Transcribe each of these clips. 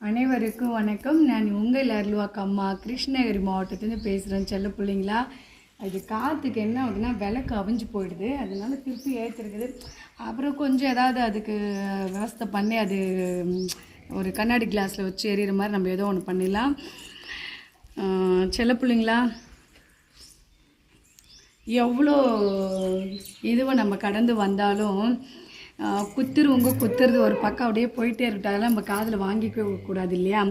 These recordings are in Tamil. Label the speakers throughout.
Speaker 1: அனைவருக்கும் வணக்கம். நான் உங்கள் அருள்வாக்கு அம்மா கிருஷ்ணகிரி மாவட்டத்துலேருந்து பேசுகிறேன். செல்ல பிள்ளைங்களா, அது காற்றுக்கு என்ன ஆகுதுன்னா விளக்கு அவிஞ்சு போயிடுது. அதனால திருப்பி ஏற்றுருக்குது. அப்புறம் கொஞ்சம் ஏதாவது அதுக்கு விவஸ்தை பண்ணி அது ஒரு கண்ணாடி கிளாஸில் வச்சு எறிகிற மாதிரி நம்ம ஏதோ ஒன்று பண்ணிடலாம். செல்ல பிள்ளைங்களா, எவ்வளோ இதுவை நம்ம கடந்து வந்தாலும் குத்துறது ஒரு பக்கம் அப்படியே போயிட்டே இருக்கட்டாலும் நம்ம காதில் வாங்கிக்க கூடாது இல்லையா?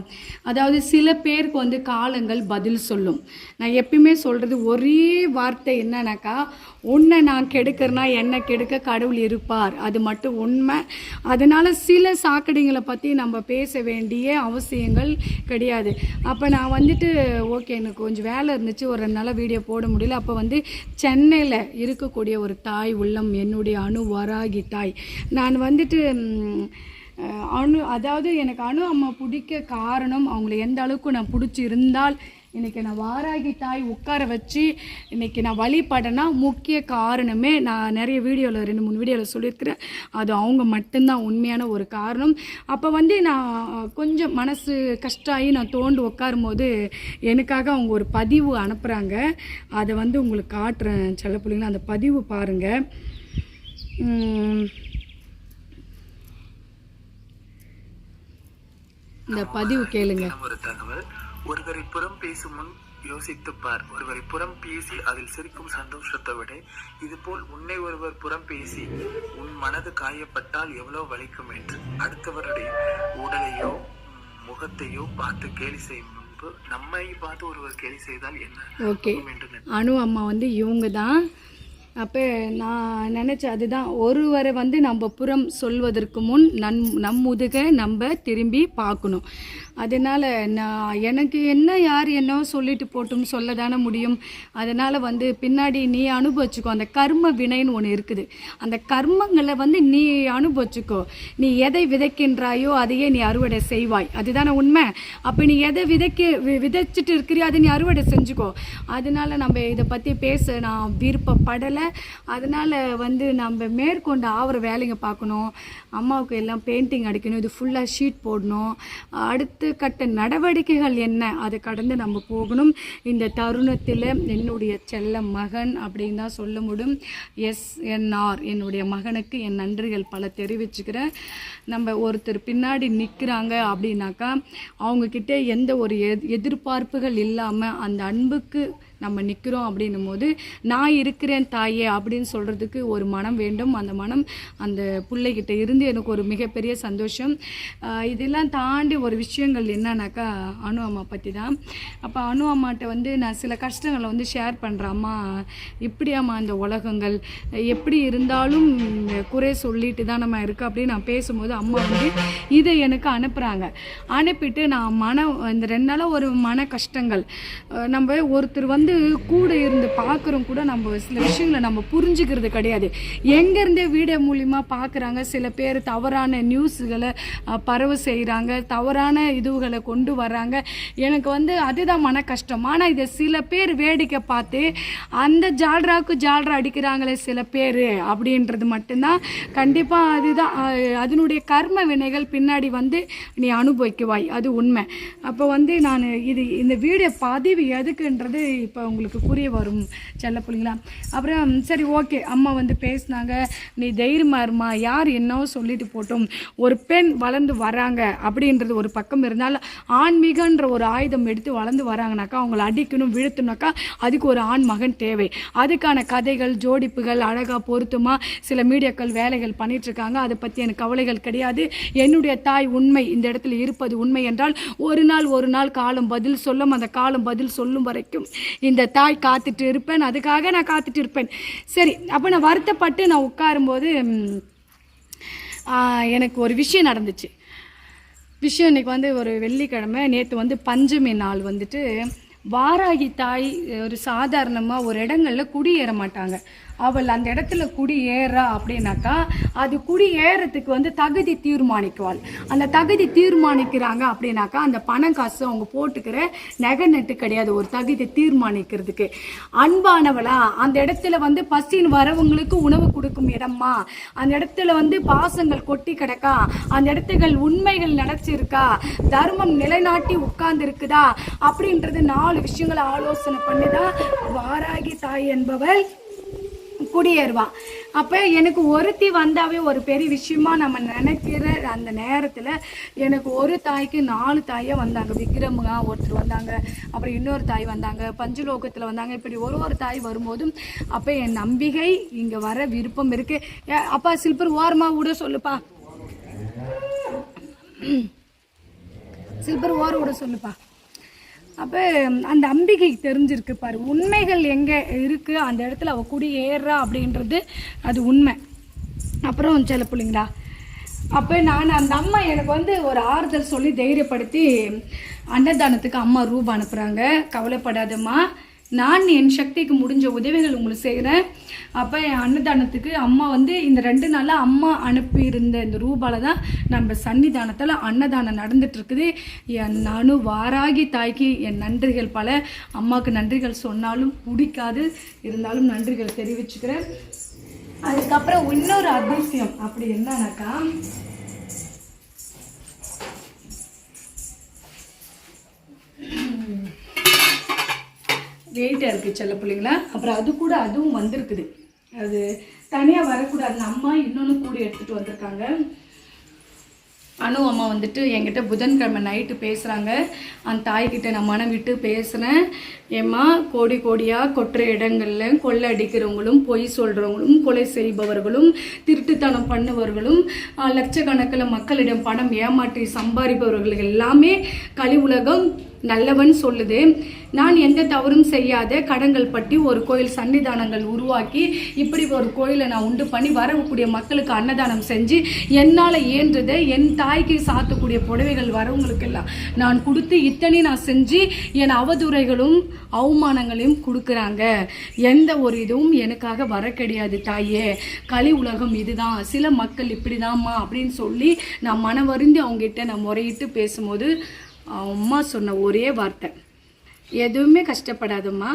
Speaker 1: அதாவது சில பேருக்கு வந்து காலங்கள் பதில் சொல்லும். நான் எப்பயுமே சொல்கிறது ஒரே வார்த்தை என்னன்னாக்கா, உன்னை நான் கெடுக்கிறேன்னா என்னை கெடுக்க கடவுள் இருப்பார். அது மட்டும் உண்மை. அதனால் சில சாக்கடைங்களை பற்றி நம்ம பேச வேண்டிய அவசியங்கள் கிடையாது. அப்போ நான் வந்துட்டு ஓகே, எனக்கு கொஞ்சம் வேலை இருந்துச்சு, ஒரு 2 நாளாக வீடியோ போட முடியல. அப்போ வந்து சென்னையில் இருக்கக்கூடிய ஒரு தாய் உள்ளம், என்னுடைய வராகி தாய், நான் வந்துட்டு அதாவது எனக்கு அம்மா பிடிக்க காரணம், அவங்கள எந்த அளவுக்கு நான் பிடிச்சி இருந்தால் இன்றைக்கி நான் வாராகி தாய் உட்கார வச்சு இன்றைக்கி நான் வழிபடனா முக்கிய காரணமே நான் நிறைய வீடியோவில் 2-3 வீடியோவில் சொல்லியிருக்கிறேன். அது அவங்க மட்டும்தான் உண்மையான ஒரு காரணம். அப்போ வந்து நான் கொஞ்சம் மனசு கஷ்டமாகி நான் தோண்டு உட்காரும்போது எனக்காக அவங்க ஒரு பதிவு அனுப்புகிறாங்க. அதை வந்து உங்களுக்கு காட்டுறேன் செல்ல பிள்ளைங்களா. அந்த பதிவு பாருங்கள். இந்த பதிவு கேளுங்க.
Speaker 2: ஒரு தகவல்: ஒருவரை புறம் பேசும் முன் யோசித்துப்பார். ஒருவரை புறம் பேசி அதில் சிரிக்கும் சந்தோஷத்தை விட இதுபோல் உன்னை ஒருவர் புறம் பேசி உன் மனது காயப்பட்டால் எவ்வளவு வலிக்கும் என்று. அடுத்தவருடைய உடலையோ முகத்தையோ பார்த்து கேலி செய்யும் முன்பு நம்மை பார்த்து ஒருவர் கேலி செய்தால் என்ன?
Speaker 1: ஓகே, அம்மா வந்து இவங்க தான். அப்போ நான் நினச்சேன், அதுதான், ஒருவரை வந்து நம்ம புறம் சொல்வதற்கு முன் நம் முதுக நம்ம திரும்பி பார்க்கணும். அதனால் நான் எனக்கு என்ன யார் என்னவோ சொல்லிட்டு போட்டும் சொல்ல தானே முடியும். அதனால் வந்து பின்னாடி நீ அனுபவிச்சுக்கோ. அந்த கர்ம வினைன்னு ஒன்று இருக்குது. அந்த கர்மங்களை வந்து நீ அனுபவிச்சுக்கோ. நீ எதை விதைக்கின்றாயோ அதையே நீ அறுவடை செய்வாய். அதுதானே உண்மை. அப்போ நீ எதை விதைச்சிட்டு இருக்கிறியோ அதை நீ அறுவடை செஞ்சுக்கோ. அதனால் நம்ம இதை பற்றி பேச நான் விருப்பப்படலை. அதனால் வந்து நம்ம மேற்கொண்டு ஆகிற வேலைங்க பார்க்கணும். அம்மாவுக்கு எல்லாம் பெயிண்டிங் அடிக்கணும், இது ஃபுல்லாக ஷீட் போடணும். அடுத்த கட்ட நடவடிக்கைகள் என்ன, அதை கடந்து நம்ம போகணும். இந்த தருணத்தில் என்னுடைய செல்ல மகன் அப்படின்னு தான் சொல்ல முடியும். SNR என்னுடைய மகனுக்கு என் நன்றிகள் பல தெரிவிச்சுக்கிறேன். நம்ம ஒருத்தர் பின்னாடி நிற்கிறாங்க அப்படின்னாக்கா அவங்கக்கிட்ட எந்த ஒரு எதிர்பார்ப்புகள் இல்லாமல் அந்த அன்புக்கு நம்ம நிற்கிறோம் அப்படின்னும் போது நான் இருக்கிறேன் தாயே அப்படின்னு சொல்கிறதுக்கு ஒரு மனம் வேண்டும். அந்த மனம் அந்த பிள்ளைகிட்ட இருந்து எனக்கு ஒரு மிகப்பெரிய சந்தோஷம். இதெல்லாம் தாண்டி ஒரு விஷயங்கள் என்னன்னாக்கா அம்மா பற்றி தான். அப்போ அம்மாட்ட வந்து நான் சில கஷ்டங்களை வந்து ஷேர் பண்ணுறேன். அம்மா இப்படியாம்மா இந்த உலகங்கள் எப்படி இருந்தாலும் குறை சொல்லிட்டு தான் நம்ம இருக்குது அப்படின்னு நான் பேசும்போது அம்மா வந்து இதை எனக்கு அனுப்புகிறாங்க. அனுப்பிட்டு நான் இந்த 2 நாளாக ஒரு மன கஷ்டங்கள், நம்ம ஒருத்தர் வந்து கூட இருந்து பார்க்குறோம் கூட நம்ம சில விஷயங்களை நம்ம புரிஞ்சுக்கிறது கிடையாது. எங்கேருந்தே வீடியோ மூலிமா பார்க்குறாங்க. சில பேர் தவறான நியூஸுகளை பரவ செய்கிறாங்க, தவறான இதுகளை கொண்டு வர்றாங்க. எனக்கு வந்து அதுதான் மன கஷ்டம். ஆனால் இதை சில பேர் வேடிக்கை பார்த்து அந்த ஜால்ராவுக்கு ஜால்ரா அடிக்கிறாங்களே சில பேர் அப்படின்றது மட்டும்தான். கண்டிப்பாக அதுதான் அதனுடைய கர்ம வினைகள் பின்னாடி வந்து நீ அனுபவிக்குவாய், அது உண்மை. அப்போ வந்து நான் இந்த வீடியோ பதிவு எதுக்குன்றது இப்போ உங்களுக்கு புரிய வரும் செல்ல பிள்ளைங்களா. அப்புறம் சரி ஓகே, அம்மா வந்து பேசினாங்க, நீ தைரியமா இருமா, யார் என்னவோ சொல்லிட்டு போட்டோம். ஒரு பெண் வளர்ந்து வராங்க அப்படின்றது ஒரு பக்கம் இருந்தால் ஆன்மீகன்ற ஒரு ஆயுதம் எடுத்து வளர்ந்து வராங்கனாக்கா அவங்கள அடிக்கணும் வீழ்த்தணுனாக்கா அதுக்கு ஒரு ஆண் மகன் தேவை. அதுக்கான கதைகள் ஜோடிப்புகள் அழகாக பொருத்தமாக சில மீடியாக்கள் வேலைகள் பண்ணிகிட்ருக்காங்க. அதை பற்றி எனக்கு கவலைகள் கிடையாது. என்னுடைய தாய் உண்மை இந்த இடத்துல இருப்பது உண்மை என்றால் ஒரு நாள் காலம் பதில் சொல்லும். அந்த காலம் பதில் சொல்லும் வரைக்கும் இந்த தாய் காத்துட்டு இருப்பேன். அதுக்காக நான் காத்துட்டு இருப்பேன். சரி, அப்போ நான் வருத்தப்பட்டு நான் உட்காரும்போது எனக்கு ஒரு விஷயம் நடந்துச்சு. இன்றைக்கி வந்து ஒரு வெள்ளிக்கிழமை, நேற்று வந்து பஞ்சமி நாள் வந்துட்டு வாராகி தாய் ஒரு சாதாரணமாக ஒரு இடங்களில் குடியேற மாட்டாங்க. அவள் அந்த இடத்துல குடி ஏறா அப்படின்னாக்கா அது குடி ஏறத்துக்கு வந்து தகுதி தீர்மானிக்குவாள். அந்த தகுதி தீர்மானிக்கிறாங்க அப்படின்னாக்கா அந்த பணம் காசு அவங்க போட்டுக்கிற நகை நட்டு கிடையாது, ஒரு தகுதி தீர்மானிக்கிறதுக்கு. அன்பானவளா, அந்த இடத்துல வந்து பசின்னு வரவங்களுக்கு உணவு கொடுக்கும் இடமா, அந்த இடத்துல வந்து பாசங்கள் கொட்டி கிடக்கா, அந்த இடத்துகள் உண்மைகள் நினைச்சிருக்கா, தர்மம் நிலைநாட்டி உட்கார்ந்து இருக்குதா அப்படின்றது 4 விஷயங்களை ஆலோசனை பண்ணிதான் வாராகி தாய் என்பவள் குடியேறுவா. அப்போ எனக்கு ஒருத்தி வந்தாவே ஒரு பெரிய விஷயமா நம்ம நினைக்கிற அந்த நேரத்தில் எனக்கு ஒரு தாய்க்கு 4 தாயே வந்தாங்க. விக்ரமுகா ஒருத்தர் வந்தாங்க, அப்புறம் இன்னொரு தாய் வந்தாங்க, பஞ்சலோகத்தில் வந்தாங்க. இப்படி ஒரு தாய் வரும்போதும் அப்போ என் நம்பிக்கை இங்கே வர விருப்பம் இருக்கு. அப்பா சில்பர் ஓரமா விட சொல்லுப்பா, சில்பர் ஓர விட சொல்லுப்பா. அப்போ அந்த அம்பிகைக்கு தெரிஞ்சிருக்கு பாரு, உண்மைகள் எங்கே இருக்குது, அந்த இடத்துல அவள் குடி ஏறுறா அப்படின்றது அது உண்மை. அப்புறம் சில பிள்ளைங்களா, அப்போ நான் அந்த அம்மா எனக்கு வந்து ஒரு ஆறுதல் சொல்லி தைரியப்படுத்தி அன்னதானத்துக்கு அம்மா ரூபா அனுப்புகிறாங்க. கவலைப்படாதம்மா, நான் என் சக்திக்கு முடிஞ்ச உதவிகள் உங்களுக்கு செய்கிறேன். அப்போ என் அன்னதானத்துக்கு அம்மா வந்து இந்த 2 நாளாக அம்மா அனுப்பியிருந்த இந்த ரூபால தான் நம்ம சன்னிதானத்தில் அன்னதானம் நடந்துட்டுருக்குது. என் வாராகி தாய்க்கு என் நன்றிகள் பல. அம்மாவுக்கு நன்றிகள் சொன்னாலும் பிடிக்காது, இருந்தாலும் நன்றிகள் தெரிவிச்சுக்கிறேன். அதுக்கப்புறம் இன்னொரு அதிசயம் அப்படி என்னன்னாக்கா, வெயிட்டாக இருக்குது சில பிள்ளைங்களா. அப்புறம் அது கூட அதுவும் வந்திருக்குது, அது தனியாக வரக்கூடாது. அம்மா இன்னொன்று கூட எடுத்துகிட்டு வந்திருக்காங்க. அனு அம்மா வந்துட்டு என்கிட்ட புதன்கிழமை நைட்டு பேசுகிறாங்க. அந்த தாய்கிட்ட நான் மனம் விட்டு பேசுகிறேன். ஏம்மா, கோடி கோடியாக கொட்டுற இடங்களில் கொள்ளை அடிக்கிறவங்களும், பொய் சொல்கிறவங்களும், கொலை செய்பவர்களும், திருட்டுத்தனம் பண்ணுபவர்களும், லட்சக்கணக்கில் மக்களிடம் பணம் ஏமாற்றி சம்பாதிப்பவர்கள் எல்லாமே கலி உலகம் நல்லவன் சொல்லுது. நான் எந்த தவறும் செய்யாத கடங்கள் பற்றி ஒரு கோயில் சன்னிதானங்கள் உருவாக்கி இப்படி ஒரு கோயிலை நான் உண்டு பண்ணி வரக்கூடிய மக்களுக்கு அன்னதானம் செஞ்சு என்னால் இயன்றதை என் தாய்க்கு சாத்தக்கூடிய புடவைகள் வரவங்களுக்கெல்லாம் நான் கொடுத்து இத்தனை நான் செஞ்சு என் அவதூறைகளும் அவமானங்களையும் கொடுக்குறாங்க. எந்த ஒரு இதுவும் எனக்காக வர கிடையாது தாயே, கலி உலகம் இதுதான், சில மக்கள் இப்படிதாம்மா அப்படின்னு சொல்லி நான் மனவருந்தி அவங்ககிட்ட நான் முறையிட்டு பேசும்போது அம்மா சொன்ன ஒரே வார்த்தை, எதுவுமே கஷ்டப்படாதம்மா,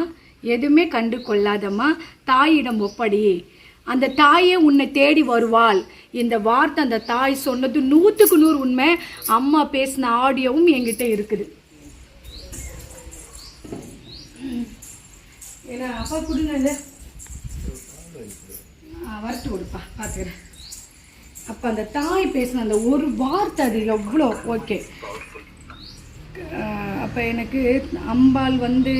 Speaker 1: எதுவுமே கண்டு கொள்ளாதம்மா, தாயிடம் ஒப்படி, அந்த தாயே உன்னை தேடி வருவாள். இந்த வார்த்தை அந்த தாய் சொன்னது 100க்கு 100 உண்மை. அம்மா பேசின ஆடியோவும் என்கிட்ட இருக்குது. ஏன்னா அப்பா கொடுங்க, இல்லை வரட்டு கொடுப்பா, பார்த்துக்கிறேன். அப்போ அந்த தாய் பேசின அந்த ஒரு வார்த்தை அது எவ்வளோ ஓகே. அப்போ எனக்கு அம்பாள் வந்து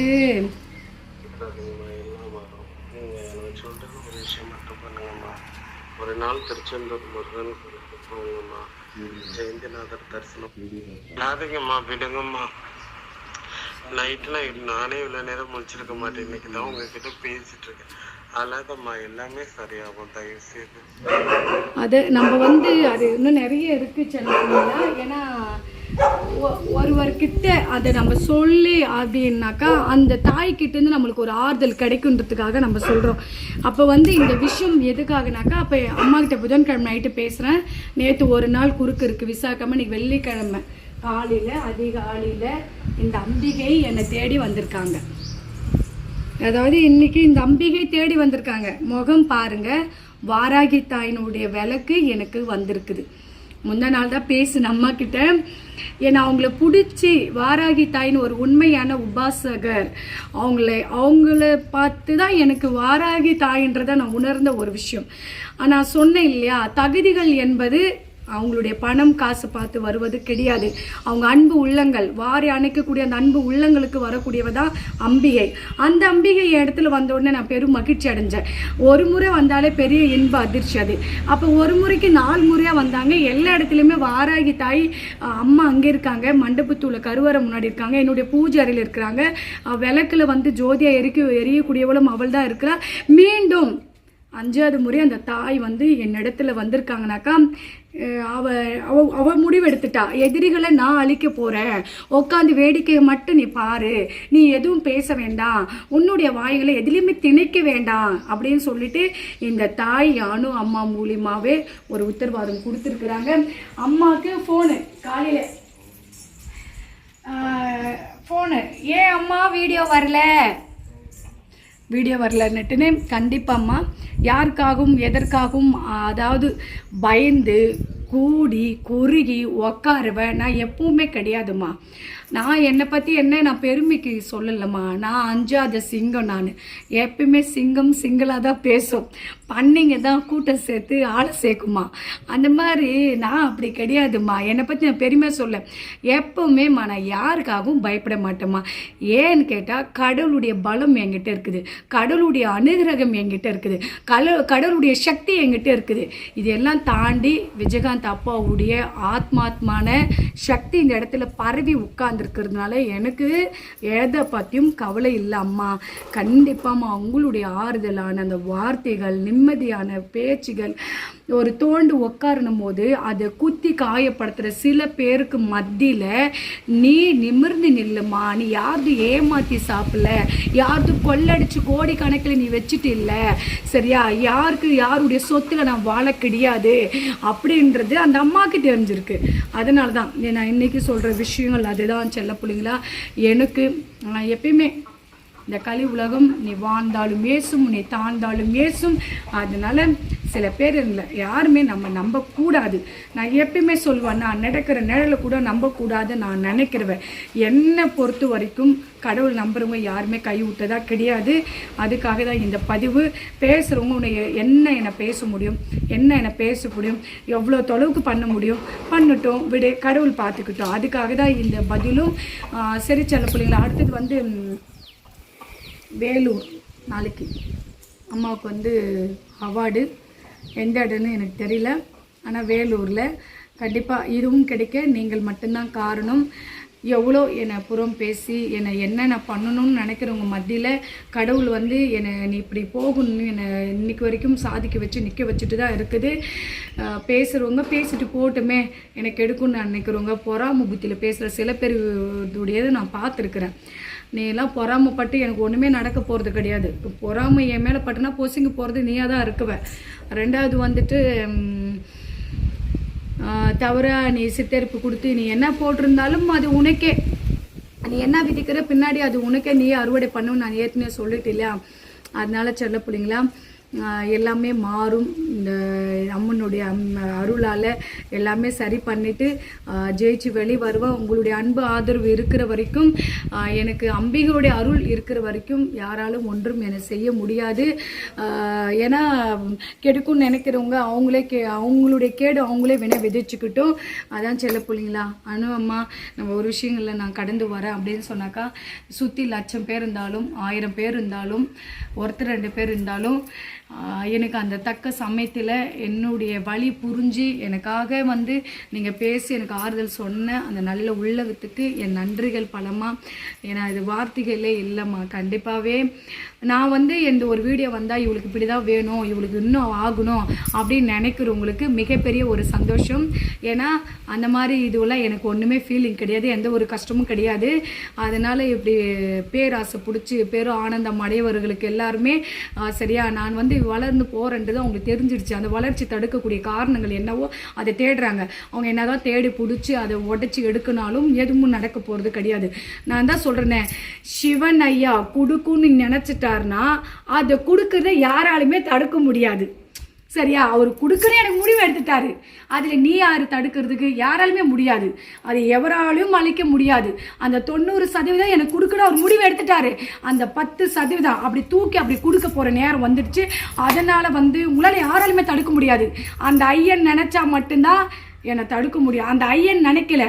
Speaker 3: ஒரு நாள் திருச்செந்தூர் முருகன் போங்கம்மா, ஜெயந்திநாதர் தரிசனம் இல்லாதீங்கம்மா, விடுங்கம்மா. நைட்லாம் நானே இவ்வளோ நேரம் முடிச்சிருக்க மாட்டேன், இன்னைக்கு தான் உங்ககிட்ட பேசிட்டு இருக்கேன். அல்லாதம்மா, எல்லாமே சரியாகும், தயவு செய்து.
Speaker 1: அது நம்ம வந்து அது இன்னும் நிறைய இருக்கு சொன்னீங்களா. ஏன்னா ஒருவர்கிட்ட அதை நம்ம சொல்லி அப்படின்னாக்கா அந்த தாய்கிட்டேருந்து நம்மளுக்கு ஒரு ஆறுதல் கிடைக்குன்றதுக்காக நம்ம சொல்கிறோம். அப்போ வந்து இந்த விஷயம் எதுக்காகனாக்கா, அப்போ அம்மாக்கிட்ட புதன்கிழமை நைட்டு பேசுகிறேன். நேற்று ஒரு நாள் குறுக்கு இருக்குது, விசாகமாக இன்னைக்கு வெள்ளிக்கிழமை காலையில் அதிகாலையில் இந்த அம்பிகை என்னை தேடி வந்திருக்காங்க. அதாவது இன்னைக்கு இந்த அம்பிகை தேடி வந்திருக்காங்க. முகம் பாருங்க, வாராகி தாயினுடைய விளக்கு எனக்கு வந்திருக்குது. முந்தா நாள் தான் பேசின அம்மா கிட்ட, ஏன்னா அவங்கள பிடிச்சி வாராகி தாயின்னு ஒரு உண்மையான உபாசகர், அவங்கள பார்த்து தான் எனக்கு வாராகி தாயின்றதை நான் உணர்ந்த ஒரு விஷயம். நான் சொன்னேன் இல்லையா, தகுதிகள் என்பது அவங்களுடைய பணம் காசு பார்த்து வருவது கிடையாது. அவங்க அன்பு உள்ளங்கள், வாரி அணைக்கக்கூடிய அந்த அன்பு உள்ளங்களுக்கு வரக்கூடியவ தான் அம்பிகை. அந்த அம்பிகை இடத்துல வந்த உடனே நான் பெரும் மகிழ்ச்சி அடைஞ்சேன். ஒரு முறை வந்தாலே பெரிய இன்ப அதிர்ச்சி அது. அப்போ ஒரு முறைக்கு 4 முறையாக வந்தாங்க. எல்லா இடத்துலையுமே வாராகி தாய் அம்மா அங்கே இருக்காங்க, மண்டபத்தூள கருவறை முன்னாடி இருக்காங்க, என்னுடைய பூஜை அறையில் இருக்கிறாங்க, விளக்கில் வந்து ஜோதியாக எரியக்கூடியவளும் அவள் தான் இருக்கிறா. மீண்டும் 5வது முறை அந்த தாய் வந்து என்னிடத்துல வந்திருக்காங்கனாக்கா, அவ முடிவெடுத்துட்டா, எதிரிகளை நான் அழிக்க போகிறேன், உட்காந்து வேடிக்கையை மட்டும் நீ பாரு, நீ எதுவும் பேச வேண்டாம், உன்னுடைய வாய்களை எதுலேயுமே திணிக்க வேண்டாம் அப்படின்னு சொல்லிட்டு இந்த தாய் யானு அம்மா மூலியமாகவே ஒரு உத்தரவாதம் கொடுத்துருக்குறாங்க. அம்மாவுக்கு ஃபோனு காலையில் ஃபோனு, ஏன் அம்மா வீடியோ வரலன்னுட்டுன்னு கண்டிப்பாம்மா யாருக்காகவும் எதற்காகவும் அதாவது பயந்து கூடி குறுகி உக்காருவேன் நான் எப்பவுமே கிடையாதும்மா. நான் என்னை பற்றி நான் பெருமைக்கு சொல்லலைம்மா. நான் அஞ்சாத சிங்கம். நான் எப்பயுமே சிங்களாக தான் பேசும், பண்ணிங்க தான் கூட்டம் சேர்த்து ஆளை சேர்க்குமா. அந்த மாதிரி நான் அப்படி கிடையாதும்மா. என்னை பற்றி நான் பெருமையாக சொல்ல எப்பவுமேம்மா நான் யாருக்காகவும் பயப்பட மாட்டேம்மா. ஏன்னு கேட்டால் கடவுளுடைய பலம் என்கிட்ட இருக்குது, கடவுளுடைய அனுகிரகம் என்கிட்ட இருக்குது, கடவுளுடைய சக்தி என்கிட்ட இருக்குது. இதெல்லாம் தாண்டி விஜயகாந்த் அப்பாவுடைய ஆத்மாத்மான சக்தி இந்த இடத்துல பரவி உட்கார்ந்துருக்கிறதுனால எனக்கு எதை பற்றியும் கவலை இல்லை அம்மா. கண்டிப்பாம்மா உங்களுடைய ஆறுதலான அந்த வார்த்தைகள், நிம்மதியான பேச்சுகள், ஒரு தோண்டு உட்காரணும் போது அதை குத்தி காயப்படுத்துகிற சில பேருக்கு மத்தியில் நீ நிமிர்ந்து நில்லுமா. நீ யாருது ஏமாற்றி சாப்பிடல, யாருது கொள்ளடிச்சு கோடி கணக்கில் நீ வச்சுட்டு இல்லை சரியா, யாருடைய சொத்துல நான் வாழ கிடையாது அப்படின்றது அந்த அம்மாவுக்கு தெரிஞ்சிருக்கு. அதனால தான் நான் இன்னைக்கு சொல்கிற விஷயங்கள் அதுதான் செல்ல பிள்ளைங்களா. எனக்கு எப்பயுமே இந்த கலி உலகம் நீ வாழ்ந்தாலும் ஏசும், நீ தாழ்ந்தாலும் ஏசும். அதனால சில பேர் இல்லை யாருமே நம்ம நம்பக்கூடாது. நான் எப்பயுமே சொல்லுவேன், நான் நடக்கிற நிழலை கூட நம்பக்கூடாது நான் நினைக்கிறவன். என்னை பொறுத்த வரைக்கும் கடவுள் நம்புறவங்க யாருமே கை விட்டதா கிடையாது. அதுக்காக தான் இந்த பதிவு. பேசுகிறவங்க உன்னை என்னை பேச முடியும், என்னை பேச முடியும், எவ்வளோ தொலைவுக்கு பண்ண முடியும் பண்ணட்டும், விடு, கடவுள் பார்த்துக்கிட்டோம். அதுக்காக தான் இந்த பதிலும். சரி செல்ல பிள்ளைங்களா, அடுத்தது வேலூர் நாளைக்கு அம்மாவுக்கு அவார்டு. எந்த இடம்னு எனக்கு தெரியல, ஆனால் வேலூரில் கண்டிப்பாக இதுவும் கிடைக்க நீங்கள் மட்டும்தான் காரணம். எவ்வளோ என்னை புறம் பேசி என்ன பண்ணணும்னு நினைக்கிறவங்க மத்தியில் கடவுள் என்னை நீ இப்படி போகணும்னு என்னை இன்னைக்கு வரைக்கும் சாதிக்க வச்சு நிற்க வச்சுட்டு தான் இருக்குது. பேசுகிறவங்க பேசிட்டு போட்டுமே எனக்கு எடுக்கும்னு நினைக்கிறவங்க பொறாம புத்தியில் பேசுகிற சில பேருடையதை நான் பார்த்துருக்குறேன். நீ எல்லாம் பொறாமப்பட்டு எனக்கு ஒன்றுமே நடக்க போகிறது கிடையாது. பொறாமை என் மேலே பட்டுனா பொசிங்க போகிறது நீயாக தான் இருக்குவேன். ரெண்டாவது தவிர நீ சித்தரிப்பு கொடுத்து நீ என்ன போட்டிருந்தாலும் அது உனக்கே, நீ என்ன விதிக்கிற பின்னாடி அது உனக்கே நீ அறுவடை பண்ணுன்னு நான் ஏற்கனவே சொல்லிட்டு இல்லையா. அதனால செல்ல பிள்ளைங்களா எல்லாமே மாறும். இந்த அம்மனுடைய அருளால் எல்லாமே சரி பண்ணிவிட்டு ஜெயிச்சு வெளி வருவேன். உங்களுடைய அன்பு ஆதரவு இருக்கிற வரைக்கும், எனக்கு அம்பிகையுடைய அருள் இருக்கிற வரைக்கும் யாராலும் ஒன்றும் என்னை செய்ய முடியாது. ஏன்னா கெடுக்கும்னு நினைக்கிறவங்க அவங்களுடைய கேடு அவங்களே விதைச்சிக்கிட்டோம். அதான் செல்ல பிள்ளைங்களா. அம்மா நம்ம ஒரு விஷயங்களில் நான் கடந்து வரேன் அப்படின்னு சொன்னாக்கா சுற்றி 1,00,000 பேர் இருந்தாலும் 1000 பேர் இருந்தாலும் ஒருத்தர் 2 பேர் இருந்தாலும் எனக்கு அந்த தக்க சமயத்தில் என்னுடைய வழி புரிஞ்சு எனக்காக நீங்கள் பேசி எனக்கு ஆறுதல் சொன்ன அந்த நல்ல உள்ளத்துக்கு என் நன்றிகள் பலமாக. ஏன்னா இது வார்த்தைகளே இல்லைம்மா. கண்டிப்பாகவே நான் எந்த ஒரு வீடியோ வந்தால் இவளுக்கு இப்படி தான் வேணும், இவளுக்கு இன்னும் ஆகணும் அப்படின்னு நினைக்கிறவங்களுக்கு மிகப்பெரிய ஒரு சந்தோஷம். ஏன்னா அந்த மாதிரி இதுவெல்லாம் எனக்கு ஒன்றுமே ஃபீலிங் கிடையாது, எந்த ஒரு கஷ்டமும் கிடையாது. அதனால் இப்படி பேராசை பிடிச்சி பேரும் ஆனந்தம் அடையவர்களுக்கு எல்லாருமே சரியா நான் வளர்ந்து போகிறன்றது அவங்களுக்கு தெரிஞ்சிடுச்சு. அந்த வளர்ச்சி தடுக்கக்கூடிய காரணங்கள் என்னவோ அதை தேடுறாங்க. அவங்க என்னதான் தேடி பிடிச்சி அதை உடைச்சி எடுக்கினாலும் எதுவும் நடக்க போகிறது கிடையாது. நான் தான் சொல்கிறேனே, சிவன் ஐயா கொடுக்குன்னு நினச்சிட்டாருன்னா அதை கொடுக்கறத யாராலுமே தடுக்க முடியாது சரியா. அவர் கொடுக்குற எனக்கு முடிவு எடுத்துட்டாரு, அதில் நீ யார் தடுக்கிறதுக்கு யாராலுமே முடியாது, அதை எவராலையும் அழிக்க முடியாது. அந்த 90% எனக்கு கொடுக்குற அவர் முடிவு எடுத்துட்டாரு. அந்த 10% அப்படி தூக்கி அப்படி கொடுக்க போகிற நேரம் வந்துடுச்சு. அதனால் உங்களால் யாராலுமே தடுக்க முடியாது. அந்த ஐயன் நினச்சா மட்டும்தான் என்னை தடுக்க முடியும். அந்த ஐயன் நினைக்கல,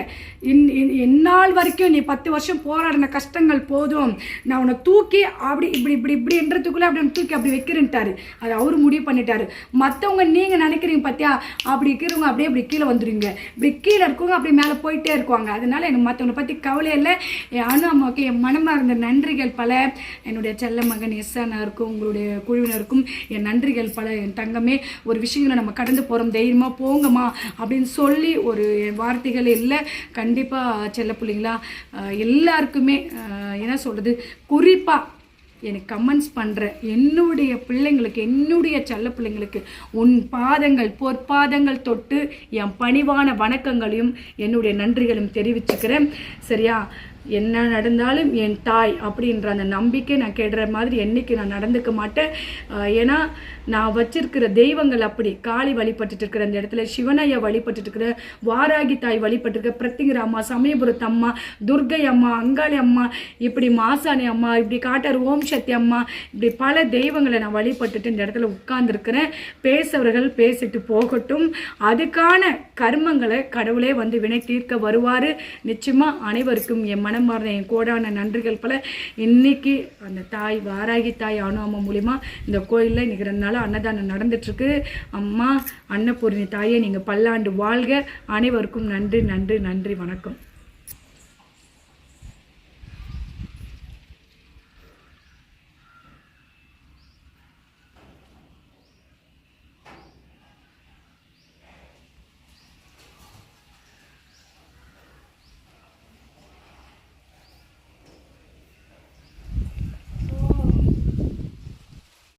Speaker 1: இந்நாள் வரைக்கும் நீ 10 வருஷம் போராடின கஷ்டங்கள் போதும், நான் உன்னை தூக்கி அப்படி இப்படி இப்படி இப்படின்றதுக்குள்ளே அப்படி தூக்கி அப்படி வைக்கிறேன்ட்டாரு. அது அவரு முடிவு பண்ணிட்டாரு. மற்றவங்க நீங்கள் நினைக்கிறீங்க பார்த்தியா, அப்படி இருக்கிறவங்க அப்படியே இப்படி கீழே வந்துடுவீங்க, இப்படி கீழே இருக்கவங்க அப்படி மேலே போயிட்டே இருக்குவாங்க. அதனால எனக்கு மற்றவங்களை பற்றி கவலை இல்லை. என் அனு அம்மாவுக்கு என் மனமாக இருந்த நன்றிகள் பல. என்னுடைய செல்ல மகன் எஸ்ஆனாருக்கும் உங்களுடைய குழுவினருக்கும் என் நன்றிகள் பல. என் தங்கமே, ஒரு விஷயங்களை நம்ம கடந்து போகிறோம், தைரியமாக போங்கம்மா அப்படின்னு சொல்லி ஒரு வார்த்தைகள் இல்லை. கண்டிப்பாக செல்ல பிள்ளைங்களா எல்லாருக்குமே என்ன சொல்கிறது, குறிப்பாக எனக்கு கமெண்ட்ஸ் பண்ணுற என்னுடைய பிள்ளைங்களுக்கு, என்னுடைய செல்ல பிள்ளைங்களுக்கு உன் பாதங்கள் பொற்பாதங்கள் தொட்டு என் பணிவான வணக்கங்களையும் என்னுடைய நன்றிகளும் தெரிவிச்சுக்கிறேன். சரியா? என்ன நடந்தாலும் என் தாய் அப்படின்ற அந்த நம்பிக்கை நான் கேடுற மாதிரி என்றைக்கு நான் நடந்துக்க மாட்டேன். ஏன்னா நான் வச்சிருக்கிற தெய்வங்கள் அப்படி. காளி வழிபட்டுட்டு இருக்கிற அந்த இடத்துல, சிவனையா வழிபட்டுட்டு இருக்கிற, வாராகி தாய் வழிபட்டுருக்க, பிரத்திங்கிற அம்மா, சமயபுரத்து அம்மா, துர்கை அம்மா, அங்காளி அம்மா, இப்படி மாசாணி அம்மா, இப்படி காட்டார் ஓம் சக்தி அம்மா, இப்படி பல தெய்வங்களை நான் வழிபட்டுட்டு இந்த இடத்துல உட்கார்ந்துருக்கிறேன். பேசுறவர்கள் பேசிட்டு போகட்டும். அதுக்கான கர்மங்களை கடவுளே வந்து வினை தீர்க்க வருவார். நிச்சயமாக அனைவருக்கும் என் மனமார்ந்த என் கோடான நன்றிகள் பல. இன்னைக்கு அந்த தாய் வாராகி தாய் அனு அம்மா மூலிமா இந்த கோயிலில் இன்னைக்கு 2 நாள் அன்னதானம் நடந்துட்டுருக்கு. அம்மா அன்னபூர்ணி தாயே, நீங்கள் பல்லாண்டு வாழ்க. அனைவருக்கும் நன்றி நன்றி நன்றி. வணக்கம்.